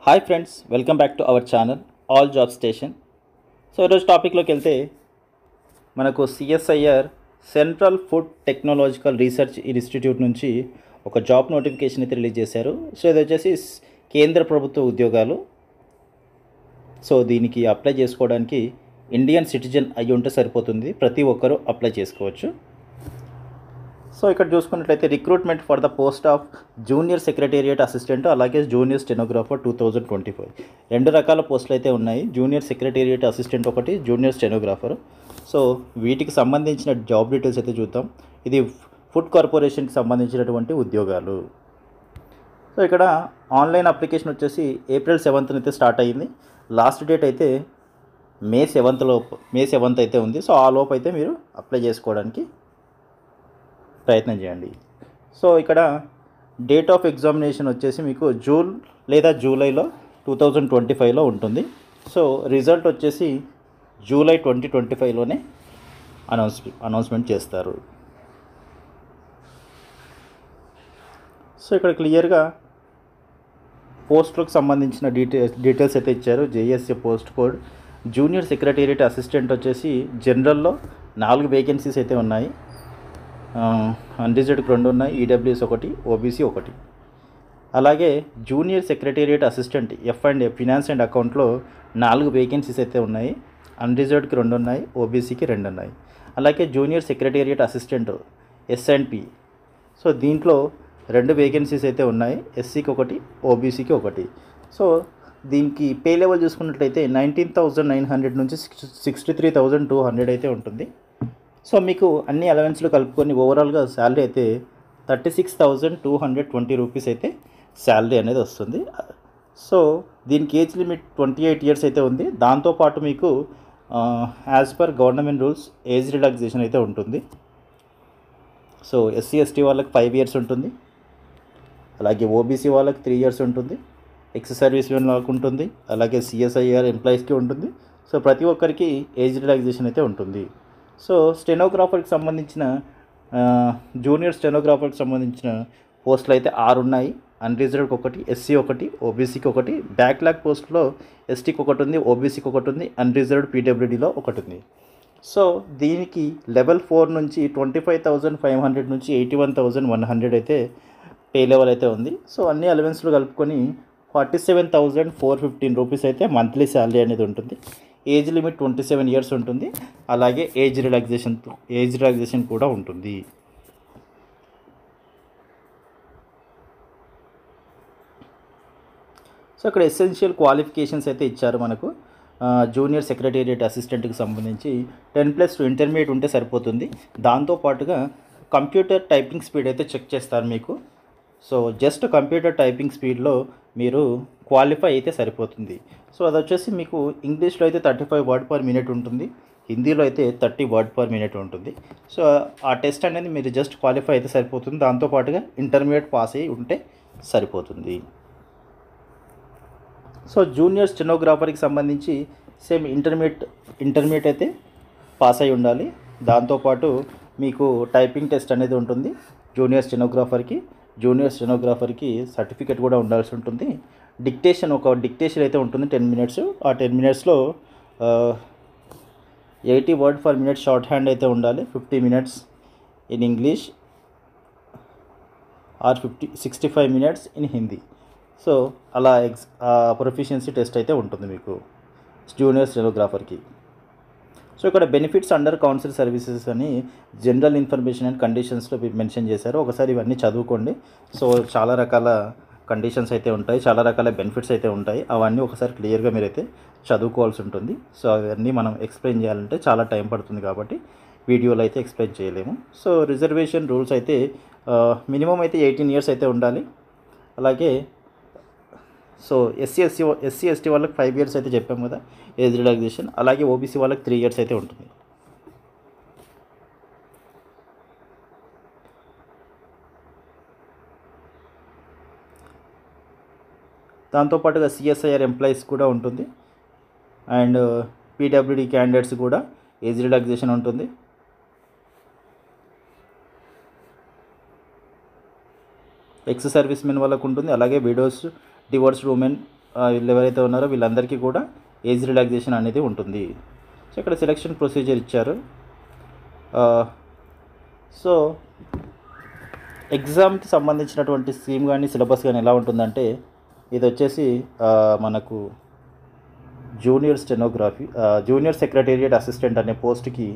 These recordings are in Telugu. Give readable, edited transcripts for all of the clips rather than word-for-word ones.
Hi friends, welcome back to our channel all job station. So ఈరోజు టాపిక్లోకి వెళ్తే మనకు CSIR central food technological research institute నుంచి ఒక జాబ్ నోటిఫికేషన్ అయితే రిలీజ్ చేశారు. సో ఇది వచ్చేసి కేంద్ర ప్రభుత్వ ఉద్యోగాలు. సో దీనికి అప్లై చేసుకోవడానికి ఇండియన్ సిటిజన్ అయ్యి ఉంటే సరిపోతుంది. ప్రతి ఒక్కరూ అప్లై చేసుకోవచ్చు. సో ఇక్కడ చూసుకున్నట్లయితే recruitment for the post of junior secretariat assistant అలాగే జూనియర్ స్టెనోగ్రాఫర్ 2025 రెండు రకాల పోస్టులు అయితే ఉన్నాయి. జూనియర్ సెక్రటేరియట్ అసిస్టెంట్ ఒకటి, జూనియర్ స్టెనోగ్రాఫర్. సో వీటికి సంబంధించిన జాబ్ డీటెయిల్స్ అయితే చూద్దాం. ఇది ఫుడ్ కార్పొరేషన్కి సంబంధించినటువంటి ఉద్యోగాలు. సో ఇక్కడ ఆన్లైన్ అప్లికేషన్ వచ్చేసి April 7th అయితే స్టార్ట్ అయ్యింది. లాస్ట్ డేట్ అయితే May 7th అయితే ఉంది. సో ఆ లోపు అయితే మీరు అప్లై చేసుకోవడానికి ప్రయత్నం చేయండి. సో ఇక్కడ డేట్ ఆఫ్ ఎగ్జామినేషన్ వచ్చేసి మీకు జూన్ లేదా జూలైలో 2025లో ఉంటుంది. సో రిజల్ట్ వచ్చేసి జూలై 2025లోనే అనౌన్స్మెంట్ చేస్తారు. సో ఇక్కడ క్లియర్గా పోస్టులకు సంబంధించిన డీటెయిల్స్ అయితే ఇచ్చారు. JSA post code junior secretariat assistant వచ్చేసి జనరల్లో 4 వేకెన్సీస్ అయితే ఉన్నాయి. అన్రిజర్వ్డ్కి 2 ఉన్నాయి, ఈడబ్ల్యూఎస్ 1, ఓబీసీ 1. అలాగే junior secretariat assistant F&A finance and అకౌంట్లో 4 వేకెన్సీస్ అయితే ఉన్నాయి. అన్రిజర్వ్డ్కి 2 ఉన్నాయి, ఓబీసీకి 2 ఉన్నాయి. అలాగే junior secretariat assistant S&P, so దీంట్లో 2 వేకెన్సీస్ అయితే ఉన్నాయి. ఎస్సీకి 1, ఓబీసీకి 1. సో దీనికి పే లెవెల్ చూసుకున్నట్లయితే 19,900 నుంచి 63,200 అయితే ఉంటుంది. సో మీకు అన్ని అలవెన్స్లు కలుపుకొని ఓవరాల్గా శాలరీ అయితే 36,220 రూపీస్ అయితే శాలరీ అనేది వస్తుంది. సో దీనికి ఏజ్ లిమిట్ 28 ఇయర్స్ అయితే ఉంది. దాంతోపాటు మీకు as per government rules age relaxation అయితే ఉంటుంది. సో ఎస్సీ ఎస్టీ వాళ్ళకి 5 ఇయర్స్ ఉంటుంది. అలాగే ఓబీసీ వాళ్ళకి 3 ఇయర్స్ ఉంటుంది. ఎక్స్ సర్వీస్ మెన్ వాళ్ళకి ఉంటుంది. అలాగే సిఎస్ఐఆర్ ఎంప్లాయీస్కి ఉంటుంది. సో ప్రతి ఒక్కరికి ఏజ్ రిలాక్సేషన్ అయితే ఉంటుంది. సో స్టెనోగ్రాఫర్కి సంబంధించిన జూనియర్ స్టెనోగ్రాఫర్కి సంబంధించిన పోస్టులు అయితే 6 ఉన్నాయి. అన్రిజర్వ్డ్కి 1, ఎస్సీ 1, ఓబీసీకి 1. బ్యాక్లాగ్ పోస్టులో ఎస్టీకి 1 ఉంది, ఓబీసీకి 1 ఉంది, అన్రిజర్వ్డ్ పీడబ్ల్యూడీలో 1 ఉంది. సో దీనికి లెవెల్ 4 నుంచి 25,500 నుంచి 81,100 అయితే పే లెవెల్ అయితే ఉంది. సో అన్ని అలవెన్స్లు కలుపుకొని 47,415 రూపీస్ అయితే మంత్లీ శాలరీ అనేది ఉంటుంది. ఏజ్ లిమిట్ 27 ఇయర్స్ ఉంటుంది. అలాగే ఏజ్ రిలాక్సేషన్ కూడా ఉంటుంది. సో ఇక్కడ ఎసెన్షియల్ క్వాలిఫికేషన్స్ అయితే ఇచ్చారు మనకు. జూనియర్ సెక్రటేరియట్ అసిస్టెంట్కి సంబంధించి 10+2 ఇంటర్మీడియట్ ఉంటే సరిపోతుంది. దాంతోపాటుగా కంప్యూటర్ టైపింగ్ స్పీడ్ అయితే చెక్ చేస్తారు మీకు. సో జస్ట్ కంప్యూటర్ టైపింగ్ స్పీడ్లో మీరు క్వాలిఫై అయితే సరిపోతుంది. సో అది వచ్చేసి మీకు ఇంగ్లీష్లో అయితే 35 వర్డ్ పర్ మినిట్ ఉంటుంది. హిందీలో అయితే 30 వర్డ్ పర్ మినిట్ ఉంటుంది. సో ఆ టెస్ట్ అనేది మీరు జస్ట్ క్వాలిఫై అయితే సరిపోతుంది. దాంతోపాటుగా ఇంటర్మీడియట్ పాస్ అయ్యి ఉంటే సరిపోతుంది. సో జూనియర్ స్టెనోగ్రాఫర్కి సంబంధించి సేమ్ ఇంటర్మీడియట్ అయితే పాస్ అయి ఉండాలి. దాంతోపాటు మీకు టైపింగ్ టెస్ట్ అనేది ఉంటుంది. జూనియర్ స్టెనోగ్రాఫర్కి సర్టిఫికేట్ కూడా ఉండాల్సి ఉంటుంది. డిక్టేషన్ అయితే ఉంటుంది 10 మినిట్స్. ఆ 10 మినిట్స్లో 80 word per minute short hand అయితే ఉండాలి. 50 minutes in English are 65 minutes in Hindi. So అలా ప్రొఫిషియన్సీ టెస్ట్ అయితే ఉంటుంది మీకు జూనియర్ స్టెనోగ్రాఫర్కి. సో ఇక్కడ బెనిఫిట్స్ అండర్ కౌన్సిల్ సర్వీసెస్ అని జనరల్ ఇన్ఫర్మేషన్ అండ్ కండిషన్స్లో మెన్షన్ చేశారు. ఒకసారి ఇవన్నీ చదువుకోండి. సో చాలా రకాల కండిషన్స్ అయితే ఉంటాయి, చాలా రకాల బెనిఫిట్స్ అయితే ఉంటాయి. అవన్నీ ఒకసారి క్లియర్గా మీరైతే చదువుకోవాల్సి ఉంటుంది. సో అవన్నీ మనం ఎక్స్ప్లెయిన్ చేయాలంటే చాలా టైం పడుతుంది కాబట్టి వీడియోలో అయితే ఎక్స్ప్లెయిన్ చేయలేము. సో రిజర్వేషన్ రూల్స్ అయితే మినిమం అయితే 18 ఇయర్స్ అయితే ఉండాలి. అలాగే సో ఎస్సీ ఎస్టీ వాళ్ళకి 5 ఇయర్స్ అయితే చెప్పాము కదా ఏజ్ రిలాక్సేషన్. అలాగే ఓబీసీ వాళ్ళకి 3 ఇయర్స్ అయితే ఉంటుంది. దాంతోపాటుగా సిఎస్ఐఆర్ ఎంప్లాయీస్ కూడా ఉంటుంది. అండ్ పీడబ్ల్యూడీ క్యాండిడేట్స్ కూడా ఏజ్ రిలాక్సేషన్ ఉంటుంది. ఎక్స్ సర్వీస్ మెన్ వాళ్ళకు ఉంటుంది. అలాగే విడోస్, డివోర్స్డ్ ఉమెన్ వీళ్ళు ఎవరైతే ఉన్నారో వీళ్ళందరికీ కూడా ఏజ్ రిలాక్సేషన్ అనేది ఉంటుంది. సో ఇక్కడ సెలక్షన్ ప్రొసీజర్ ఇచ్చారు. సో ఎగ్జామ్కి సంబంధించినటువంటి స్కీమ్ కానీ సిలబస్ కానీ ఎలా ఉంటుందంటే, ఇది వచ్చేసి మనకు జూనియర్ సెక్రటేరియట్ అసిస్టెంట్ అనే పోస్ట్కి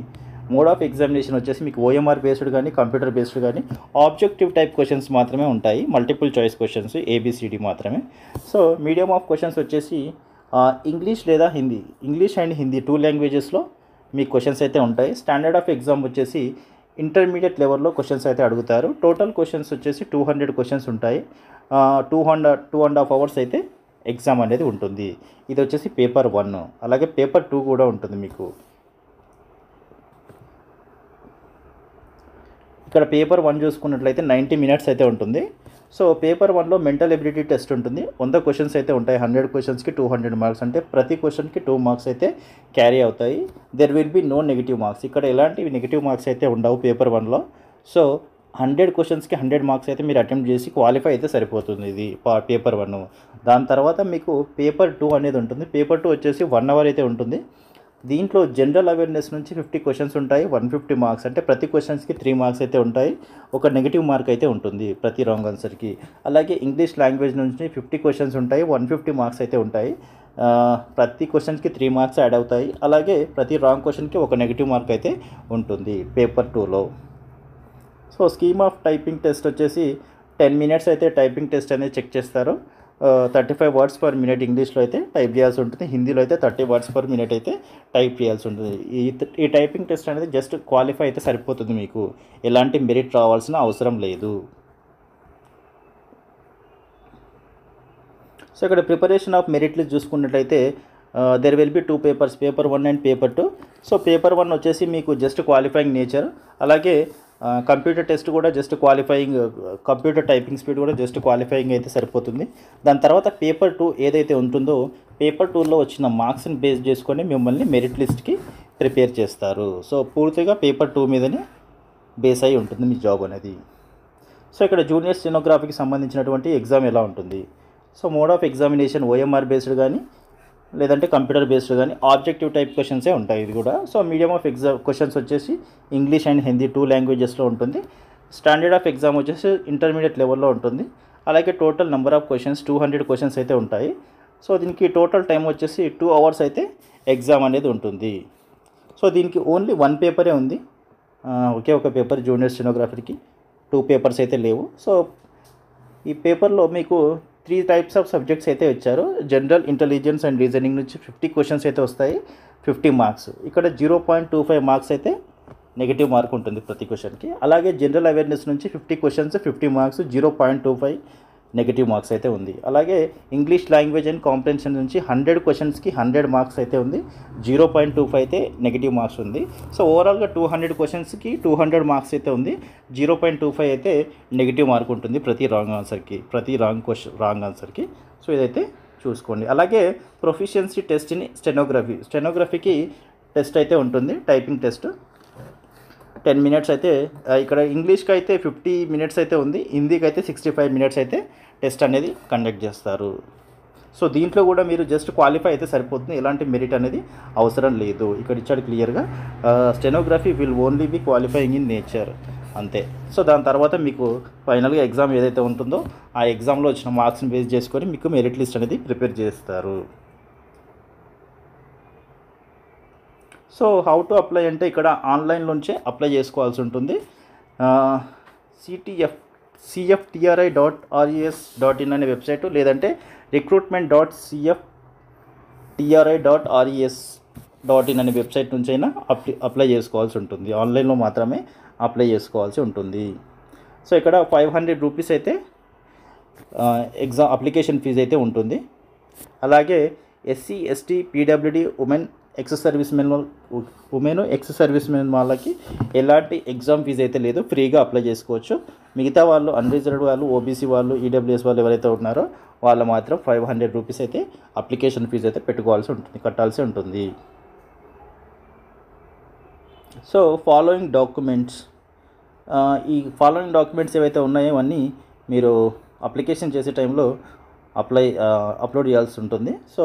మోడ్ ఆఫ్ ఎగ్జామినేషన్ వచ్చేసి మీకు ఓఎంఆర్ బేస్డ్ కానీ కంప్యూటర్ బేస్డ్ కానీ ఆబ్జెక్టివ్ టైప్ క్వశ్చన్స్ మాత్రమే ఉంటాయి. మల్టిపుల్ చాయిస్ క్వశ్చన్స్ ABCD మాత్రమే. సో మీడియం ఆఫ్ క్వశ్చన్స్ వచ్చేసి ఇంగ్లీష్ లేదా హిందీ, ఇంగ్లీష్ అండ్ హిందీ 2 లాంగ్వేజెస్లో మీ క్వశ్చన్స్ అయితే ఉంటాయి. స్టాండర్డ్ ఆఫ్ ఎగ్జామ్ వచ్చేసి ఇంటర్మీడియట్ లెవెల్లో క్వశ్చన్స్ అయితే అడుగుతారు. టోటల్ క్వశ్చన్స్ వచ్చేసి 200 క్వశ్చన్స్ ఉంటాయి. 2.5 hours అయితే ఎగ్జామ్ అనేది ఉంటుంది. ఇది వచ్చేసి పేపర్ 1. అలాగే పేపర్ 2 కూడా ఉంటుంది మీకు. ఇక్కడ పేపర్ 1 చూసుకున్నట్లయితే 90 minutes అయితే ఉంటుంది. సో పేపర్ 1లో మెంటల్ ఎబిలిటీ టెస్ట్ ఉంటుంది. 100 క్వశ్చన్స్ అయితే ఉంటాయి. 100 క్వశ్చన్స్కి 200 మార్క్స్, అంటే ప్రతి క్వశ్చన్కి 2 మార్క్స్ అయితే క్యారీ అవుతాయి. There will be no negative marks. ఇక్కడ ఎలాంటి నెగిటివ్ మార్క్స్ అయితే ఉండవు పేపర్ 1లో. సో 100 క్వశ్చన్స్కి 100 మార్క్స్ అయితే మీరు అటెంప్ట్ చేసి క్వాలిఫై అయితే సరిపోతుంది. ఇది పేపర్ 1. దాని తర్వాత మీకు పేపర్ 2 అనేది ఉంటుంది. పేపర్ 2 వచ్చేసి 1 hour అయితే ఉంటుంది. దీంట్లో జనరల్ అవేర్నెస్ నుంచి 50 క్వశ్చన్స్ ఉంటాయి. 150 మార్క్స్, అంటే ప్రతి క్వశ్చన్స్కి 3 మార్క్స్ అయితే ఉంటాయి. ఒక నెగిటివ్ మార్క్ అయితే ఉంటుంది ప్రతి రాంగ్ ఆన్సర్కి. అలాగే ఇంగ్లీష్ లాంగ్వేజ్ నుంచి 50 క్వశ్చన్స్ ఉంటాయి. 150 మార్క్స్ అయితే ఉంటాయి. ప్రతి క్వశ్చన్కి 3 మార్క్స్ యాడ్ అవుతాయి. అలాగే ప్రతి రాంగ్ క్వశ్చన్కి ఒక నెగిటివ్ మార్క్ అయితే ఉంటుంది పేపర్ 2లో. So scheme of typing test వచ్చేసి 10 minutes అయితే టైపింగ్ టెస్ట్ అనేది చెక్ చేస్తారు. 35 words per minute ఇంగ్లీష్లో అయితే టైప్ చేయాల్సి ఉంటుంది. హిందీలో అయితే 30 words per minute అయితే టైప్ చేయాల్సి ఉంటుంది. ఈ టైపింగ్ టెస్ట్ అనేది జస్ట్ క్వాలిఫై అయితే సరిపోతుంది. మీకు ఎలాంటి మెరిట్ రావాల్సిన అవసరం లేదు. సో ఇక్కడ ప్రిపరేషన్ ఆఫ్ మెరిట్ లిస్ట్ చూసుకున్నట్లయితే there will B 2 papers, paper 1 and paper 2. So paper 1 వచ్చేసి మీకు జస్ట్ క్వాలిఫైయింగ్ నేచర్, అలాగే కంప్యూటర్ టెస్ట్ కూడా just qualifying, computer typing speed కూడా జస్ట్ క్వాలిఫైయింగ్ అయితే సరిపోతుంది. దాని తర్వాత పేపర్ 2 ఏదైతే ఉంటుందో పేపర్ 2లో వచ్చిన మార్క్స్ని బేస్ చేసుకొని మిమ్మల్ని మెరిట్ లిస్ట్కి ప్రిపేర్ చేస్తారు. సో పూర్తిగా పేపర్ 2 మీదనే బేస్ అయి ఉంటుంది మీ జాబ్ అనేది. సో ఇక్కడ జూనియర్ స్టెనోగ్రఫీకి సంబంధించినటువంటి ఎగ్జామ్ ఎలా ఉంటుంది. So mode of examination OMR based కానీ లేదంటే కంప్యూటర్ బేస్డ్ కానీ ఆబ్జెక్టివ్ టైప్ క్వశ్చన్సే ఉంటాయి ఇది కూడా. So medium of exam questions వచ్చేసి ఇంగ్లీష్ అండ్ హిందీ 2 లాంగ్వేజెస్లో ఉంటుంది. స్టాండర్డ్ ఆఫ్ ఎగ్జామ్ వచ్చేసి ఇంటర్మీడియట్ లెవెల్లో ఉంటుంది. అలాగే total number of questions 200 questions అయితే ఉంటాయి. సో దీనికి టోటల్ టైం వచ్చేసి 2 hours అయితే ఎగ్జామ్ అనేది ఉంటుంది. సో దీనికి ఓన్లీ 1 పేపరే ఉంది. ఒకే ఒక పేపర్ జూనియర్ స్టెనోగ్రఫీకి, 2 papers అయితే లేవు. సో ఈ పేపర్లో మీకు 3 types ఆఫ్ సబ్జెక్ట్స్ అయితే ఇచ్చారు. జనరల్ ఇంటెలిజెన్స్ అండ్ రీజనింగ్ నుంచి 50 క్వశ్చన్స్ అయితే వస్తాయి, 50 మార్క్స్. ఇక్కడ 0.25 మార్క్స్ అయితే నెగిటివ్ మార్క్ ఉంటుంది ప్రతి క్వశ్చన్కి. అలాగే జనరల్ అవేర్నెస్ నుంచి 50 క్వశ్చన్స్ 50 మార్క్స్, 0.25 నెగిటివ్ మార్క్స్ అయితే ఉంది. అలాగే ఇంగ్లీష్ లాంగ్వేజ్ అండ్ కాంప్రిహెన్షన్ నుంచి 100 క్వశ్చన్స్కి 100 మార్క్స్ అయితే ఉంది, 0.25 అయితే నెగిటివ్ మార్క్స్ ఉంది. సో ఓవరాల్గా 200 క్వశ్చన్స్కి 200 మార్క్స్ అయితే ఉంది, 0.25 అయితే నెగిటివ్ మార్క్ ఉంటుంది ప్రతి రాంగ్ ఆన్సర్కి. సో ఇదైతే చూసుకోండి. అలాగే ప్రొఫిషియన్సీ టెస్ట్ ఇన్ స్టెనోగ్రఫీకి టెస్ట్ అయితే ఉంటుంది, టైపింగ్ టెస్ట్ 10 minutes అయితే. ఇక్కడ ఇంగ్లీష్కి అయితే 50 minutes అయితే ఉంది, హిందీకి అయితే 65 minutes అయితే టెస్ట్ అనేది కండక్ట్ చేస్తారు. సో దీంట్లో కూడా మీరు జస్ట్ క్వాలిఫై అయితే సరిపోతుంది, ఎలాంటి మెరిట్ అనేది అవసరం లేదు. ఇక్కడ ఇచ్చాడు క్లియర్గా, stenography will only be qualifying in nature, అంతే. సో దాని తర్వాత మీకు ఫైనల్గా ఎగ్జామ్ ఏదైతే ఉంటుందో ఆ ఎగ్జామ్లో వచ్చిన మార్క్స్ని బేస్ చేసుకొని మీకు మెరిట్ లిస్ట్ అనేది ప్రిపేర్ చేస్తారు. సో హౌ టు అప్లై అంటే ఇక్కడ ఆన్లైన్లోంచే అప్లై చేసుకోవాల్సి ఉంటుంది. cftri.res.in అనే వెబ్సైటు, లేదంటే recruitment.cftri.res.in అనే వెబ్సైట్ నుంచి అయినా అప్లై చేసుకోవాల్సి ఉంటుంది. ఆన్లైన్లో మాత్రమే అప్లై చేసుకోవాల్సి ఉంటుంది. సో ఇక్కడ 500 రూపీస్ అయితే ఎగ్జామ్ అప్లికేషన్ ఫీజు అయితే ఉంటుంది. అలాగే SC, ST, PWD, women ex service men వాళ్ళకి ఎలాంటి ఎగ్జామ్ ఫీజు అయితే లేదు, ఫ్రీగా అప్లై చేసుకోవచ్చు. మిగతా వాళ్ళు అన్రిజర్వ్డ్ వాళ్ళు, OBC వాళ్ళు, EWS వాళ్ళు ఎవరైతే ఉన్నారో వాళ్ళు మాత్రం 500 రూపీస్ అయితే అప్లికేషన్ ఫీజు అయితే కట్టాల్సి ఉంటుంది. సో ఫాలోయింగ్ డాక్యుమెంట్స్ ఏవైతే ఉన్నాయో అవన్నీ మీరు అప్లికేషన్ చేసే టైంలో అప్లోడ్ చేయాల్సి ఉంటుంది. సో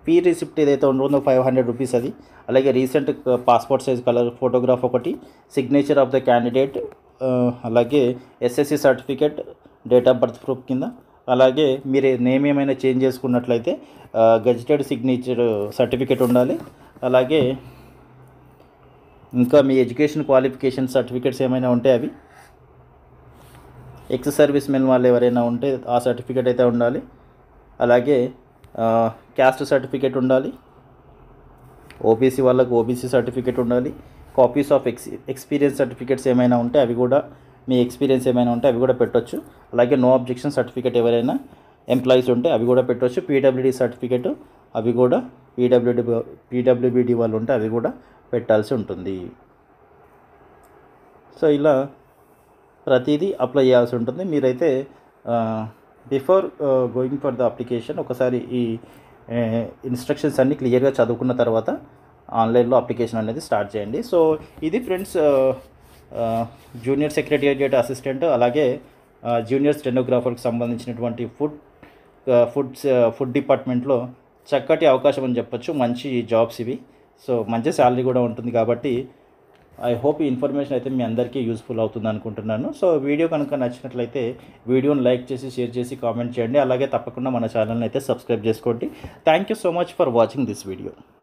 ఫీ రిసిప్ట్ ఏదైతే ఉంటుందో 500 రూపీస్ అది. అలాగే recent passport size colour photograph ఒకటి, సిగ్నేచర్ ఆఫ్ ద క్యాండిడేట్, అలాగే SSC certificate, date of birth proof కింద. అలాగే మీరు నేమ్ ఏమైనా చేంజ్ చేసుకున్నట్లయితే గెజిటెడ్ సిగ్నేచర్ సర్టిఫికేట్ ఉండాలి. అలాగే ఇంకా మీ ఎడ్యుకేషన్ క్వాలిఫికేషన్ సర్టిఫికేట్స్ ఏమైనా ఉంటే అవి, ఎక్స్ సర్వీస్ మెన్ వాళ్ళు ఎవరైనా ఉంటే ఆ సర్టిఫికేట్ అయితే ఉండాలి. అలాగే క్యాస్ట్ సర్టిఫికేట్ ఉండాలి. ఓబీసీ వాళ్ళకు ఓబీసీ సర్టిఫికేట్ ఉండాలి. కాపీస్ ఆఫ్ ఎక్స్పీరియన్స్ సర్టిఫికేట్స్ ఏమైనా ఉంటే అవి కూడా, మీ ఎక్స్పీరియన్స్ ఏమైనా ఉంటే అవి కూడా పెట్టొచ్చు. అలాగే నో అబ్జెక్షన్ సర్టిఫికేట్ ఎవరైనా ఎంప్లాయీస్ ఉంటే అవి కూడా పెట్టవచ్చు. పీడబ్ల్యూడీ సర్టిఫికేట్ అవి కూడా, పీడబ్ల్యూబీడీ వాళ్ళు ఉంటే అవి కూడా పెట్టాల్సి ఉంటుంది. సో ఇలా ప్రతిదీ అప్లై చేయాల్సి ఉంటుంది. మీరైతే before going for the application ఒకసారి ఈ ఇన్స్ట్రక్షన్స్ అన్నీ క్లియర్గా చదువుకున్న తర్వాత ఆన్లైన్లో అప్లికేషన్ అనేది స్టార్ట్ చేయండి. సో ఇది ఫ్రెండ్స్ జూనియర్ సెక్రటేరియట్ అసిస్టెంట్, అలాగే జూనియర్ స్టెనోగ్రాఫర్కి సంబంధించినటువంటి ఫుడ్ డిపార్ట్మెంట్లో చక్కటి అవకాశం అని చెప్పొచ్చు. మంచి జాబ్స్ ఇవి. సో మంచి శాలరీ కూడా ఉంటుంది కాబట్టి ఐ హోప్ ఈ ఇన్ఫర్మేషన్ అయితే మీ అందరికీ యూస్ఫుల్ అవుతుంది అనుకుంటున్నాను. సో వీడియో కనుక నచ్చినట్లయితే వీడియోని లైక్ చేసి, షేర్ చేసి, కామెంట్ చేయండి. అలాగే తప్పకుండా మన ఛానల్ని అయితే సబ్స్క్రైబ్ చేసుకోండి. Thank you so much for watching this video.